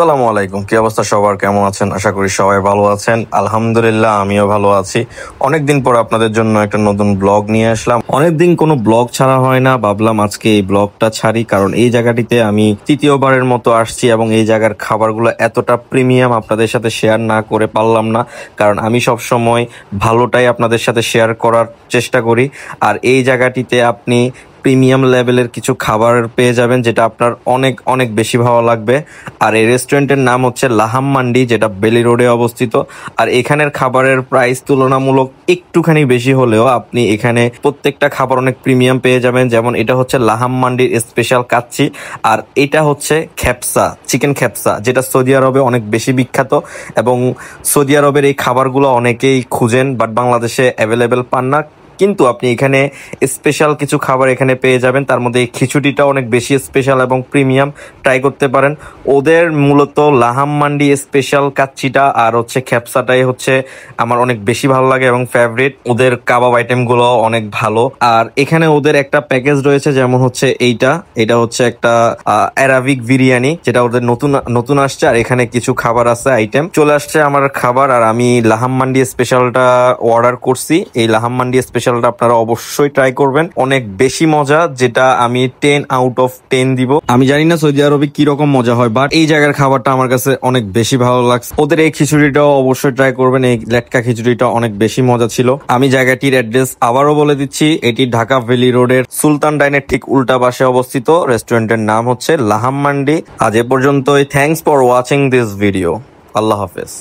আসসালামু আলাইকুম। কি অবস্থা সবার, কেমন আছেন? আশা করি সবাই ভালো আছেন। আলহামদুলিল্লাহ আমিও ভালো আছি। অনেকদিন পর আপনাদের জন্য একটা নতুন ব্লগ নিয়ে আসলাম। অনেকদিন কোনো ব্লগ ছাড়া হয় না, ভাবলাম আজকে এই ব্লগটা ছাড়ি, কারণ এই জায়গাটিতে আমি তৃতীয়বারের মতো আসছি এবং এই জায়গার খাবারগুলো এতটা প্রিমিয়াম আপনাদের সাথে শেয়ার না করে পারলাম না, কারণ আমি সব সময় ভালোটাই আপনাদের সাথে শেয়ার করার চেষ্টা করি। আর এই জায়গাটিতে আপনি প্রিমিয়াম লেভেলের কিছু খাবার পেয়ে যাবেন, যেটা আপনার অনেক অনেক বেশি ভালো লাগবে। আর এই রেস্টুরেন্টের নাম হচ্ছে লাহাম মান্ডি, যেটা বেলি রোডে অবস্থিত। আর এখানের খাবারের প্রাইস তুলনামূলক একটুখানি বেশি হলেও আপনি এখানে প্রত্যেকটা খাবার অনেক প্রিমিয়াম পেয়ে যাবেন। যেমন এটা হচ্ছে লাহাম মান্ডির স্পেশাল কাচ্চি, আর এটা হচ্ছে খ্যাপসা, চিকেন খ্যাপসা, যেটা সৌদি আরবে অনেক বেশি বিখ্যাত। এবং সৌদি আরবের এই খাবারগুলো অনেকেই খুঁজেন, বাট বাংলাদেশে অ্যাভেলেবেল পান না। কিন্তু আপনি এখানে স্পেশাল কিছু খাবার এখানে পেয়ে যাবেন। তার মধ্যে এই খিচুড়িটা অনেক বেশি স্পেশাল এবং প্রিমিয়াম, ট্রাই করতে পারেন। ওদের মূলত লাহাম মান্ডি স্পেশাল কাচ্চিটা আর হচ্ছে খ্যাপসাটাই হচ্ছে আমার অনেক বেশি ভালো লাগে এবং ফেভারিট। ওদের কাবাব আইটেমগুলো অনেক ভালো। আর এখানে ওদের একটা প্যাকেজ রয়েছে, যেমন হচ্ছে এটা হচ্ছে একটা অ্যারাবিক বিরিয়ানি, যেটা ওদের নতুন নতুন আসছে। আর এখানে কিছু খাবার আছে, আইটেম চলে আসছে আমার খাবার। আর আমি লাহাম মান্ডি স্পেশালটা অর্ডার করছি। এই লাহাম মান্ডি স্পেশালটা আপনারা অবশ্যই ট্রাই করবেন, অনেক বেশি মজা, যেটা আমি 10 আউট অফ 10 দিব। আমি জানি না সৌদি আরবে কি রকম মজা হয়, বাট এই জায়গার খাবারটা আমার কাছে অনেক বেশি ভালো লাগছে। ওদের এই খিচুড়িটাও অবশ্যই ট্রাই করবেন, এই লেটকা খিচুড়িটা অনেক বেশি মজা ছিল। আমি জায়গাটির অ্যাড্রেস আবারও বলে দিচ্ছি, এটি ঢাকা ভ্যালি রোডের সুলতান ডাইনের ঠিক উল্টা পাশে অবস্থিত। রেস্টুরেন্টের নাম হচ্ছে লাহাম মান্ডি। আজ এ পর্যন্তই। Thanks for watching this video. আল্লাহ হাফেজ।